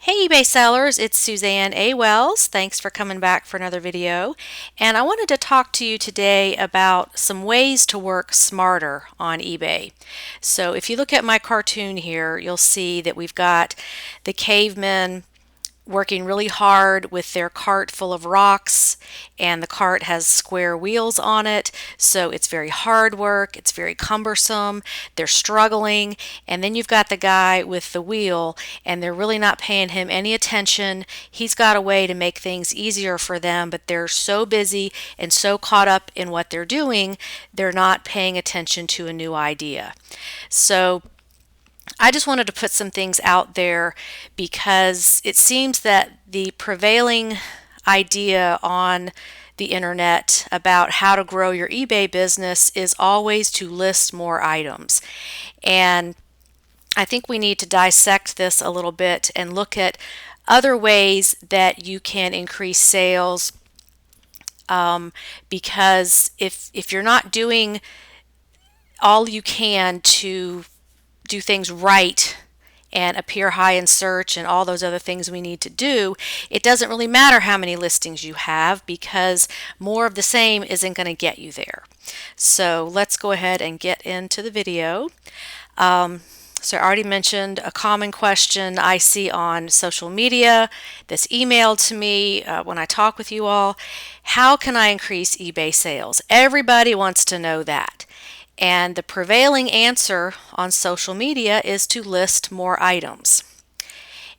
Hey eBay sellers, it's Suzanne A. Wells. Thanks for coming back for another video. And I wanted to talk to you today about some ways to work smarter on eBay. So if you look at my cartoon here, you'll see that we've got the cavemen working really hard with their cart full of rocks, and the cart has square wheels on it, so it's very hard work, it's very cumbersome, they're struggling. And then you've got the guy with the wheel, and they're really not paying him any attention. He's got a way to make things easier for them, but they're so busy and so caught up in what they're doing, they're not paying attention to a new idea. So I just wanted to put some things out there because it seems that the prevailing idea on the internet about how to grow your eBay business is always to list more items. And I think we need to dissect this a little bit and look at other ways that you can increase sales, because if you're not doing all you can to do things right and appear high in search and all those other things we need to do, it doesn't really matter how many listings you have because more of the same isn't going to get you there. So let's go ahead and get into the video. So I already mentioned a common question I see on social media that's emailed to me when I talk with you all. How can I increase eBay sales? Everybody wants to know that. And the prevailing answer on social media is to list more items.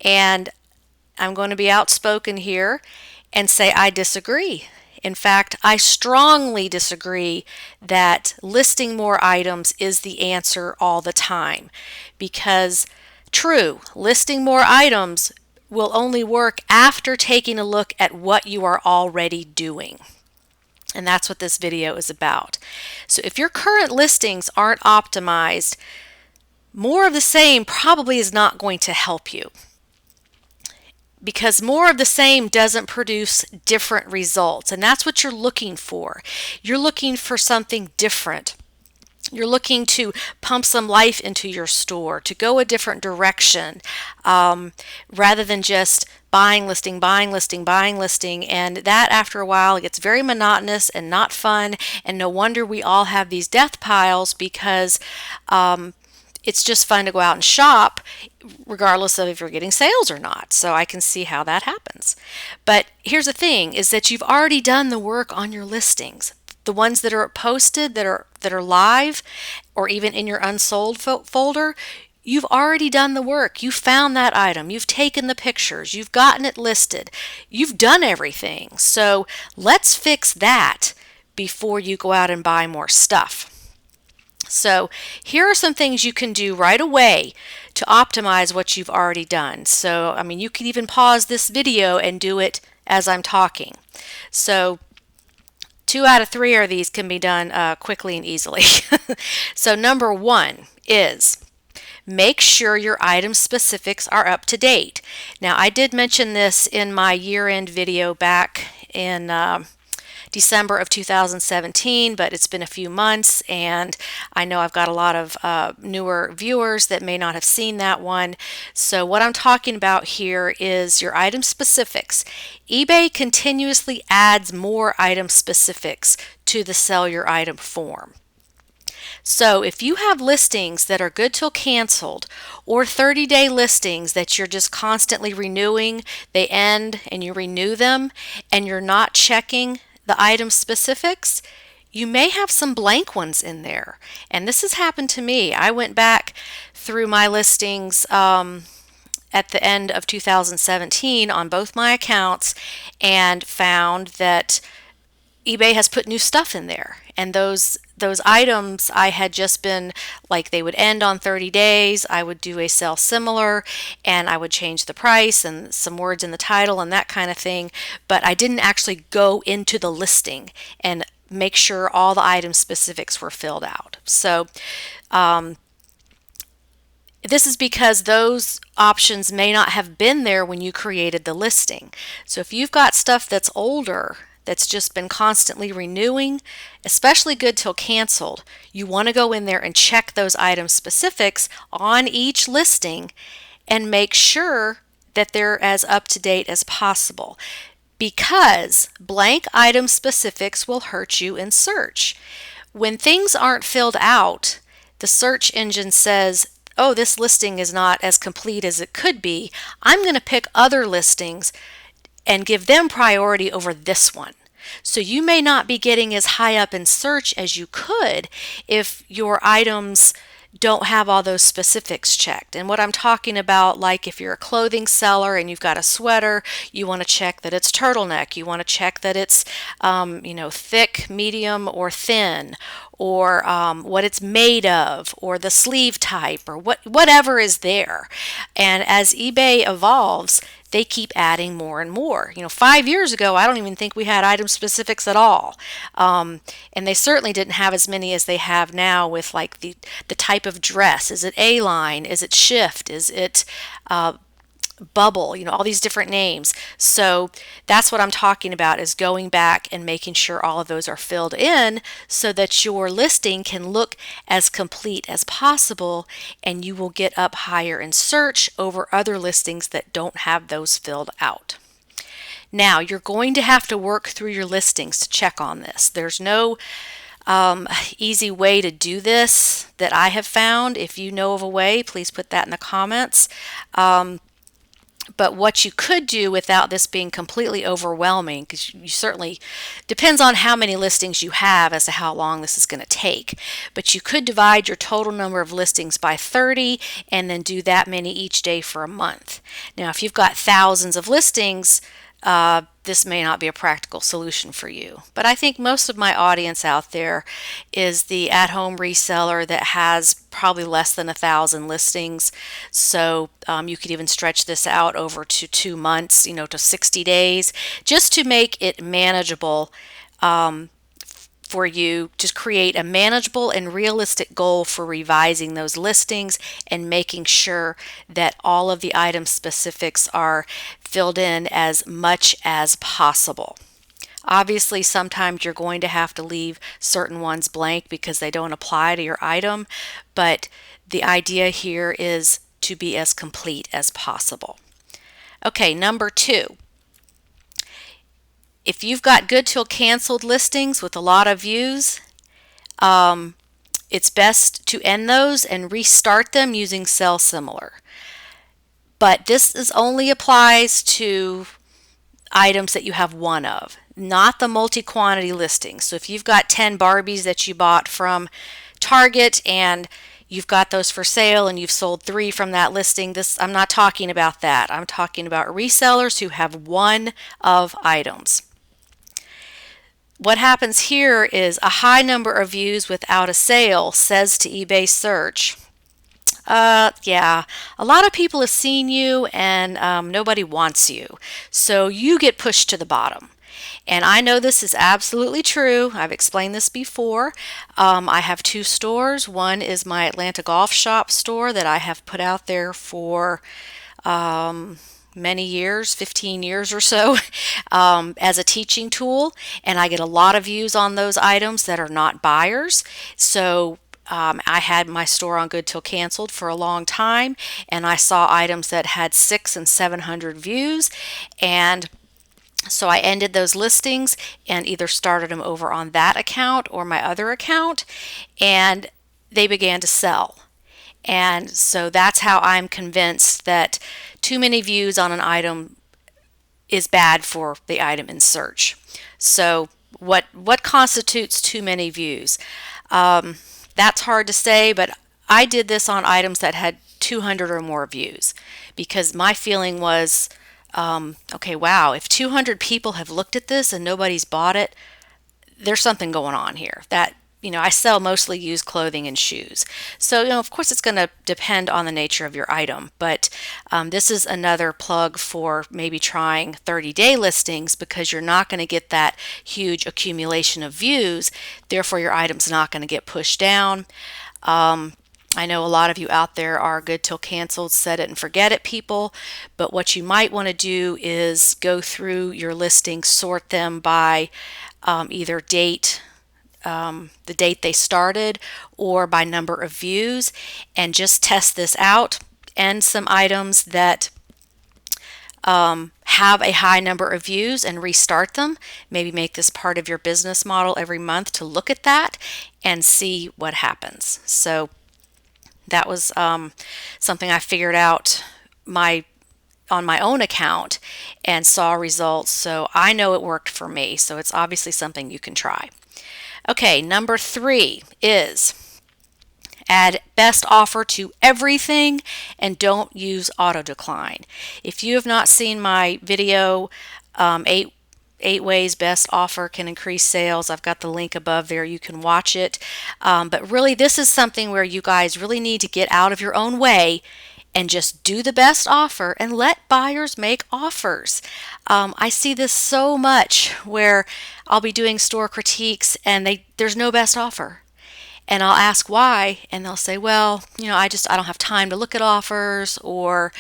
And I'm going to be outspoken here and say I disagree. In fact, I strongly disagree that listing more items is the answer all the time. Because, true, listing more items will only work after taking a look at what you are already doing. And that's what this video is about. So if your current listings aren't optimized, more of the same probably is not going to help you, because more of the same doesn't produce different results. And that's what you're looking for. You're looking for something different. You're looking to pump some life into your store, to go a different direction, rather than just buying listing, buying listing, buying listing. And that after a while gets very monotonous and not fun. And no wonder we all have these death piles, because it's just fun to go out and shop regardless of if you're getting sales or not. So I can see how that happens. But here's the thing, is that you've already done the work on your listings. The ones that are posted, that are live, or even in your unsold folder, you've already done the work. You found that item. You've taken the pictures. You've gotten it listed. You've done everything. So let's fix that before you go out and buy more stuff. So here are some things you can do right away to optimize what you've already done. So, I mean, you can even pause this video and do it as I'm talking. So 2 out of 3 of these can be done quickly and easily. So number 1 is make sure your item specifics are up to date. Now, I did mention this in my year-end video back in December of 2017, but it's been a few months, and I know I've got a lot of newer viewers that may not have seen that one. So what I'm talking about here is your item specifics. eBay continuously adds more item specifics to the sell your item form. So if you have listings that are good till canceled, or 30-day listings that you're just constantly renewing, they end and you renew them, and you're not checking the item specifics, you may have some blank ones in there. And this has happened to me. I went back through my listings at the end of 2017 on both my accounts and found that eBay has put new stuff in there. And those items I had just been like, they would end on 30 days. I would do a sell similar, and I would change the price and some words in the title and that kind of thing. But I didn't actually go into the listing and make sure all the item specifics were filled out. So this is because those options may not have been there when you created the listing. So if you've got stuff that's older, that's just been constantly renewing, especially good till canceled, you want to go in there and check those item specifics on each listing and make sure that they're as up to date as possible, because blank item specifics will hurt you in search. When things aren't filled out, the search engine says, oh, this listing is not as complete as it could be. I'm going to pick other listings and give them priority over this one. So you may not be getting as high up in search as you could if your items don't have all those specifics checked. And what I'm talking about, like if you're a clothing seller and you've got a sweater, you want to check that it's turtleneck. You want to check that it's, thick, medium, or thin, or what it's made of, or the sleeve type, or whatever is there. And as eBay evolves, they keep adding more and more. 5 years ago, I don't even think we had item specifics at all. And they certainly didn't have as many as they have now with like the type of dress. Is it A-line? Is it shift? Is it bubble? All these different names. So that's what I'm talking about, is going back and making sure all of those are filled in so that your listing can look as complete as possible, and you will get up higher in search over other listings that don't have those filled out. Now, you're going to have to work through your listings to check on this. There's no easy way to do this that I have found. If you know of a way, please put that in the comments. But what you could do without this being completely overwhelming, because you certainly, depends on how many listings you have as to how long this is going to take, but you could divide your total number of listings by 30 and then do that many each day for a month. Now, if you've got thousands of listings, this may not be a practical solution for you. But I think most of my audience out there is the at-home reseller that has probably less than 1,000 listings. So you could even stretch this out over to 2 months, to 60 days, just to make it manageable for you, to create a manageable and realistic goal for revising those listings and making sure that all of the item specifics are filled in as much as possible. Obviously, sometimes you're going to have to leave certain ones blank because they don't apply to your item, but the idea here is to be as complete as possible. Okay, number 2. If you've got good till canceled listings with a lot of views, it's best to end those and restart them using Sell Similar. But this only applies to items that you have one of, not the multi-quantity listings. So if you've got 10 Barbies that you bought from Target and you've got those for sale and you've sold 3 from that listing, I'm not talking about that. I'm talking about resellers who have one of items. What happens here is a high number of views without a sale says to eBay search, yeah, a lot of people have seen you and nobody wants you. So you get pushed to the bottom. And I know this is absolutely true. I've explained this before. I have 2 stores. One is my Atlanta Golf Shop store that I have put out there for many years, 15 years or so, as a teaching tool, and I get a lot of views on those items that are not buyers. So I had my store on Good Till Canceled for a long time, and I saw items that had 600 and 700 views, and so I ended those listings and either started them over on that account or my other account, and they began to sell. And so that's how I'm convinced that too many views on an item is bad for the item in search. So what constitutes too many views? That's hard to say, but I did this on items that had 200 or more views because my feeling was, okay, wow, if 200 people have looked at this and nobody's bought it, there's something going on here. That, I sell mostly used clothing and shoes. So, of course, it's going to depend on the nature of your item. But this is another plug for maybe trying 30-day listings because you're not going to get that huge accumulation of views. Therefore, your item's not going to get pushed down. I know a lot of you out there are Good Till Canceled, set it and forget it people. But what you might want to do is go through your listings, sort them by either date, the date they started, or by number of views, and just test this out. And some items that have a high number of views and restart them. Maybe make this part of your business model every month to look at that and see what happens. So that was something I figured out on my own account and saw results. So I know it worked for me. So it's obviously something you can try. Okay, number 3 is add best offer to everything and don't use auto decline. If you have not seen my video, 8 ways best offer can increase sales, I've got the link above there. You can watch it. But really, this is something where you guys really need to get out of your own way and just do the best offer and let buyers make offers. I see this so much where I'll be doing store critiques and there's no best offer. And I'll ask why, and they'll say, well, I don't have time to look at offers, or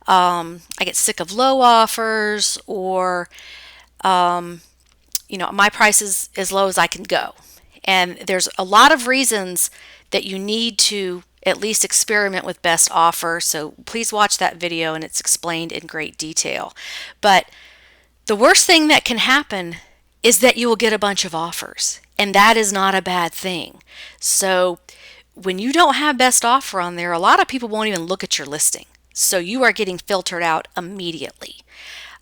I get sick of low offers, or my price is as low as I can go. And there's a lot of reasons that you need to at least experiment with best offer. So please watch that video, and it's explained in great detail. But the worst thing that can happen is that you will get a bunch of offers, and that is not a bad thing. So when you don't have best offer on there, a lot of people won't even look at your listing. So you are getting filtered out immediately.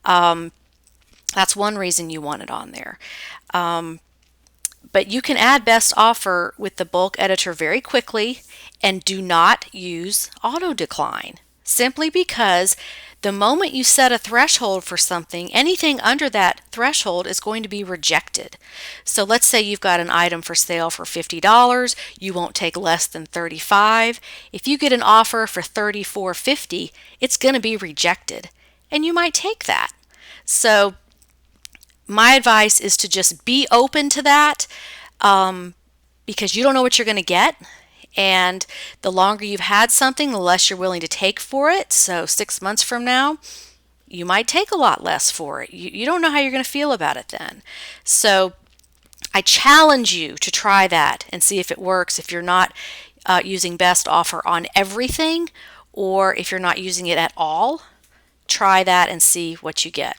That's one reason you want it on there. But you can add best offer with the bulk editor very quickly, and do not use auto decline, simply because the moment you set a threshold for something, anything under that threshold is going to be rejected. So let's say you've got an item for sale for $50, you won't take less than $35. If you get an offer for $34.50, it's going to be rejected, and you might take that. So my advice is to just be open to that, because you don't know what you're going to get. And the longer you've had something, the less you're willing to take for it. So 6 months from now, you might take a lot less for it. You don't know how you're going to feel about it then. So I challenge you to try that and see if it works. If you're not using best offer on everything, or if you're not using it at all, try that and see what you get.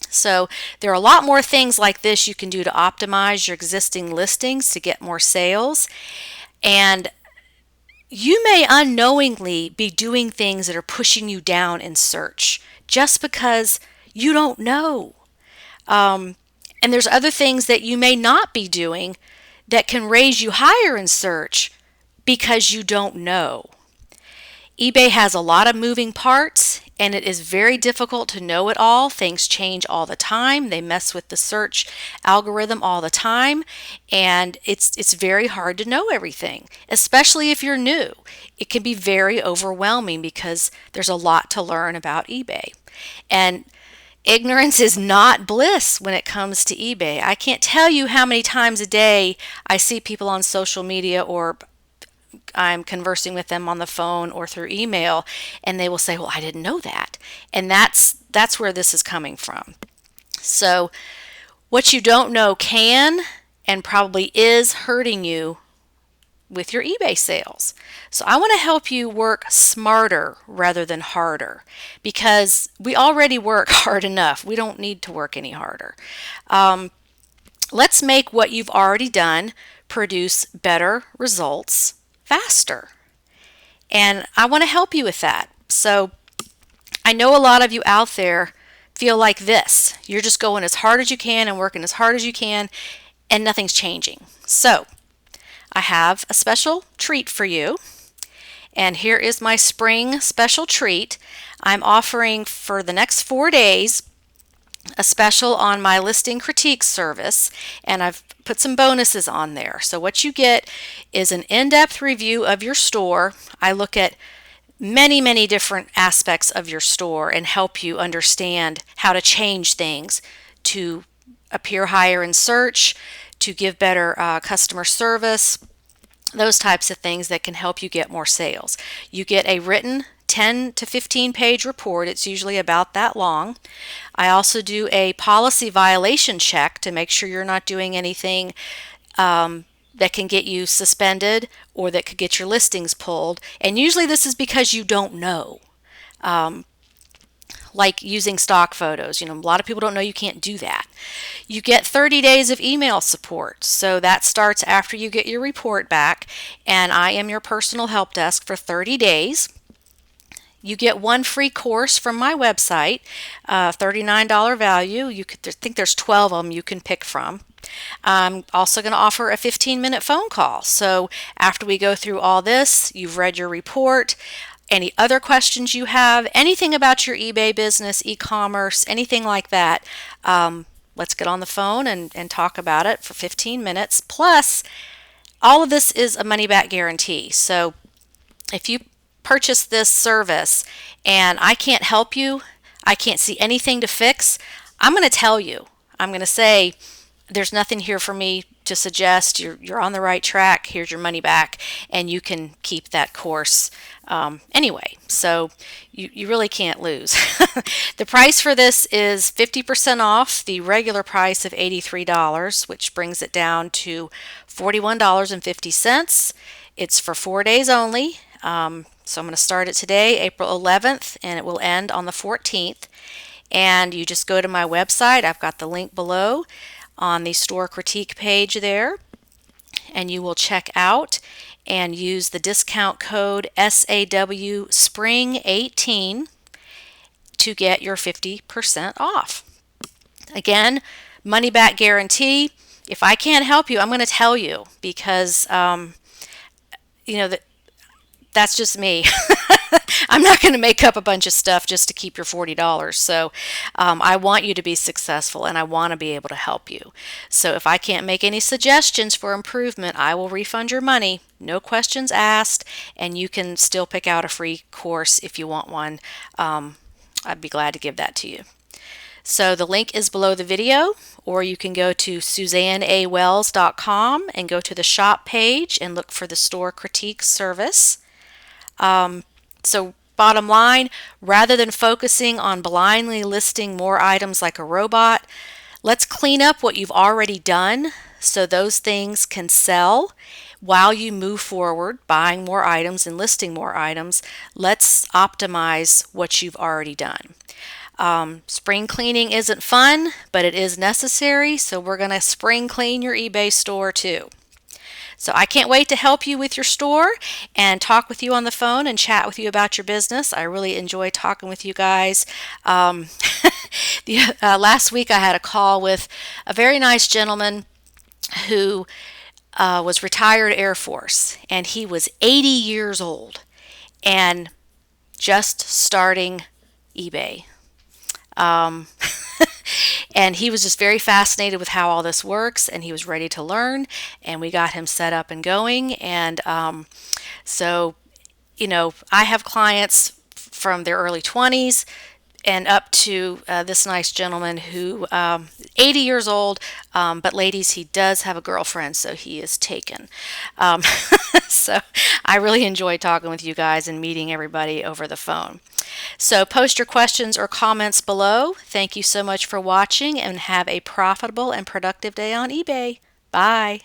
So there are a lot more things like this you can do to optimize your existing listings to get more sales. And you may unknowingly be doing things that are pushing you down in search just because you don't know. And there's other things that you may not be doing that can raise you higher in search because you don't know. eBay has a lot of moving parts, and it is very difficult to know it all. Things change all the time. They mess with the search algorithm all the time, and it's very hard to know everything, especially if you're new. It can be very overwhelming because there's a lot to learn about eBay. And ignorance is not bliss when it comes to eBay. I can't tell you how many times a day I see people on social media, or I'm conversing with them on the phone or through email, and they will say, well, I didn't know that. And that's where this is coming from. So what you don't know can and probably is hurting you with your eBay sales. So I want to help you work smarter rather than harder, because we already work hard enough. We don't need to work any harder. Let's make what you've already done produce better results faster. And I want to help you with that. So I know a lot of you out there feel like this. You're just going as hard as you can and working as hard as you can, and nothing's changing. So I have a special treat for you. And here is my spring special treat. I'm offering for the next 4 days a special on my listing critique service, and I've put some bonuses on there. So what you get is an in-depth review of your store. I look at many different aspects of your store and help you understand how to change things to appear higher in search, to give better customer service, those types of things that can help you get more sales. You get a written 10 to 15 page report. It's usually about that long. I also do a policy violation check to make sure you're not doing anything that can get you suspended or that could get your listings pulled. And usually this is because you don't know. like using stock photos. A lot of people don't know you can't do that. You get 30 days of email support. So that starts after you get your report back, and I am your personal help desk for 30 days. You get one free course from my website, $39 value. I think there's 12 of them you can pick from. I'm also going to offer a 15-minute phone call. So after we go through all this, you've read your report, any other questions you have, anything about your eBay business, e-commerce, anything like that, let's get on the phone and talk about it for 15 minutes. Plus, all of this is a money-back guarantee. So if you purchase this service and I can't help you, I can't see anything to fix, I'm going to tell you. I'm going to say, there's nothing here for me to suggest. You're on the right track. Here's your money back, and you can keep that course anyway. So you really can't lose. The price for this is 50% off the regular price of $83, which brings it down to $41.50. It's for 4 days only. So I'm going to start it today, April 11th, and it will end on the 14th. And you just go to my website. I've got the link below on the store critique page there, and you will check out and use the discount code SAW Spring 18 to get your 50% off. Again, money back guarantee. If I can't help you, I'm going to tell you, because that's just me. I'm not going to make up a bunch of stuff just to keep your $40. So I want you to be successful, and I want to be able to help you. So if I can't make any suggestions for improvement, I will refund your money. No questions asked, and you can still pick out a free course if you want one. I'd be glad to give that to you. So the link is below the video, or you can go to SuzanneAWells.com and go to the shop page and look for the store critique service. So bottom line, rather than focusing on blindly listing more items like a robot, let's clean up what you've already done so those things can sell while you move forward, buying more items and listing more items. Let's optimize what you've already done. Spring cleaning isn't fun, but it is necessary, so we're going to spring clean your eBay store too. So I can't wait to help you with your store and talk with you on the phone and chat with you about your business. I really enjoy talking with you guys. Last week I had a call with a very nice gentleman who was retired Air Force, and he was 80 years old and just starting eBay. And he was just very fascinated with how all this works, and he was ready to learn, and we got him set up and going. And so, I have clients from their early 20s and up to this nice gentleman who 80 years old, but ladies, he does have a girlfriend, so he is taken. So I really enjoy talking with you guys and meeting everybody over the phone. So post your questions or comments below. Thank you so much for watching, and have a profitable and productive day on eBay. Bye.